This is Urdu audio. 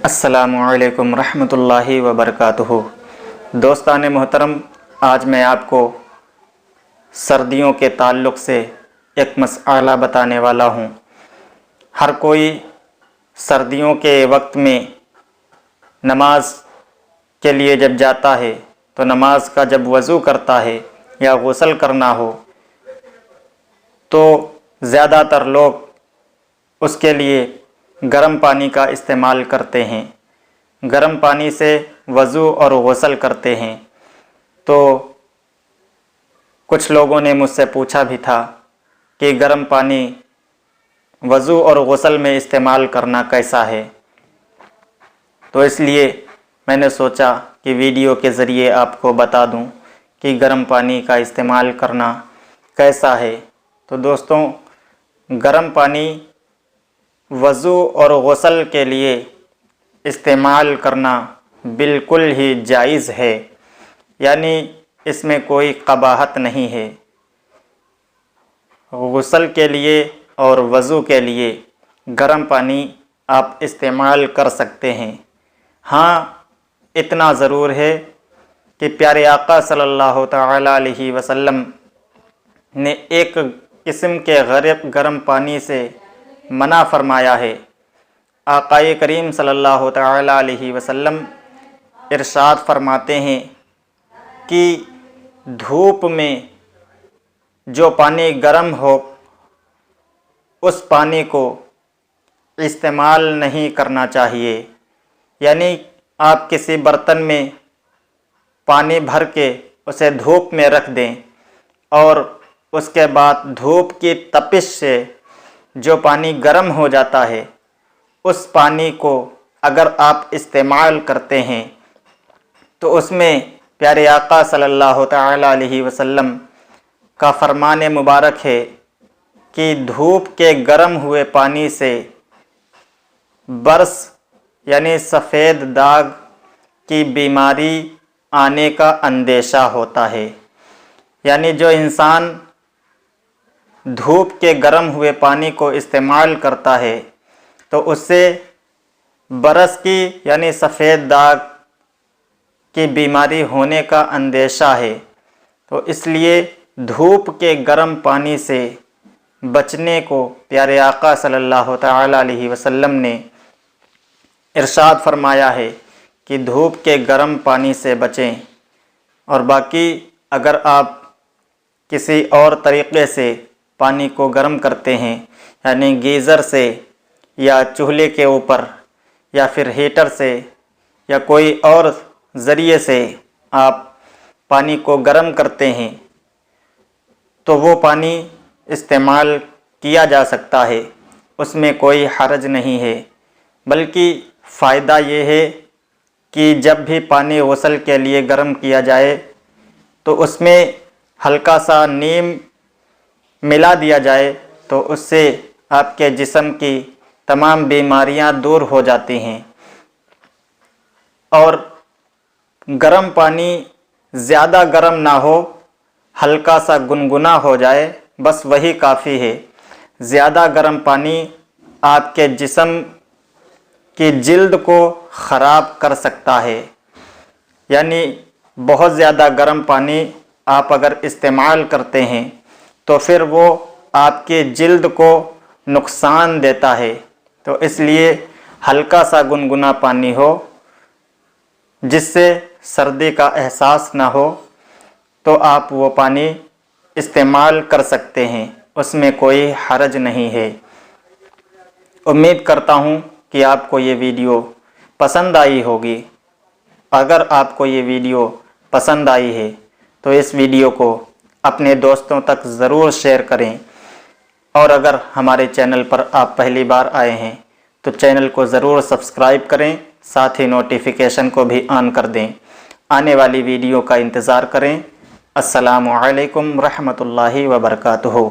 السلام علیکم ورحمۃ اللہ وبرکاتہ۔ دوستان محترم، آج میں آپ کو سردیوں کے تعلق سے ایک مسئلہ بتانے والا ہوں۔ ہر کوئی سردیوں کے وقت میں نماز کے لیے جب جاتا ہے تو نماز کا جب وضو کرتا ہے یا غسل کرنا ہو تو زیادہ تر لوگ اس کے لیے گرم پانی کا استعمال کرتے ہیں، گرم پانی سے وضو اور غسل کرتے ہیں۔ تو کچھ لوگوں نے مجھ سے پوچھا بھی تھا کہ گرم پانی وضو اور غسل میں استعمال کرنا کیسا ہے، تو اس لیے میں نے سوچا کہ ویڈیو کے ذریعے آپ کو بتا دوں کہ گرم پانی کا استعمال کرنا کیسا ہے۔ تو دوستوں، گرم پانی وضو اور غسل کے لیے استعمال کرنا بالکل ہی جائز ہے، یعنی اس میں کوئی قباحت نہیں ہے۔ غسل کے لیے اور وضو کے لیے گرم پانی آپ استعمال کر سکتے ہیں۔ ہاں، اتنا ضرور ہے کہ پیارے آقا صلی اللہ تعالیٰ علیہ وسلم نے ایک قسم کے گرم پانی سے منع فرمایا ہے۔ آقا کریم صلی اللہ تعالیٰ علیہ وسلم ارشاد فرماتے ہیں کہ دھوپ میں جو پانی گرم ہو اس پانی کو استعمال نہیں کرنا چاہیے، یعنی آپ کسی برتن میں پانی بھر کے اسے دھوپ میں رکھ دیں اور اس کے بعد دھوپ کی تپش سے جو پانی گرم ہو جاتا ہے اس پانی کو اگر آپ استعمال کرتے ہیں تو اس میں پیارے آقا صلی اللہ تعالیٰ علیہ وسلم کا فرمان مبارک ہے کہ دھوپ کے گرم ہوئے پانی سے برس یعنی سفید داغ کی بیماری آنے کا اندیشہ ہوتا ہے۔ یعنی جو انسان دھوپ کے گرم ہوئے پانی کو استعمال کرتا ہے تو اس سے برس کی یعنی سفید داغ کی بیماری ہونے کا اندیشہ ہے۔ تو اس لیے دھوپ کے گرم پانی سے بچنے کو پیارے آقا صلی اللہ تعالیٰ علیہ وسلم نے ارشاد فرمایا ہے کہ دھوپ کے گرم پانی سے بچیں۔ اور باقی اگر آپ کسی اور طریقے سے پانی کو گرم کرتے ہیں، یعنی گیزر سے یا چولہے کے اوپر یا پھر ہیٹر سے یا کوئی اور ذریعے سے آپ پانی کو گرم کرتے ہیں تو وہ پانی استعمال کیا جا سکتا ہے، اس میں کوئی حرج نہیں ہے۔ بلکہ فائدہ یہ ہے کہ جب بھی پانی غسل کے لیے گرم کیا جائے تو اس میں ہلکا سا نیم ملا دیا جائے تو اس سے آپ کے جسم کی تمام بیماریاں دور ہو جاتی ہیں۔ اور گرم پانی زیادہ گرم نہ ہو، ہلکا سا گنگنا ہو جائے، بس وہی کافی ہے۔ زیادہ گرم پانی آپ کے جسم کی جلد کو خراب کر سکتا ہے، یعنی بہت زیادہ گرم پانی آپ اگر استعمال کرتے ہیں تو پھر وہ آپ کی جلد کو نقصان دیتا ہے۔ تو اس لیے ہلکا سا گنگنا پانی ہو جس سے سردی کا احساس نہ ہو تو آپ وہ پانی استعمال کر سکتے ہیں، اس میں کوئی حرج نہیں ہے۔ امید کرتا ہوں کہ آپ کو یہ ویڈیو پسند آئی ہوگی۔ اگر آپ کو یہ ویڈیو پسند آئی ہے تو اس ویڈیو کو اپنے دوستوں تک ضرور شیئر کریں، اور اگر ہمارے چینل پر آپ پہلی بار آئے ہیں تو چینل کو ضرور سبسکرائب کریں، ساتھ ہی نوٹیفیکیشن کو بھی آن کر دیں۔ آنے والی ویڈیو کا انتظار کریں۔ السلام علیکم ورحمۃ اللہ وبرکاتہ۔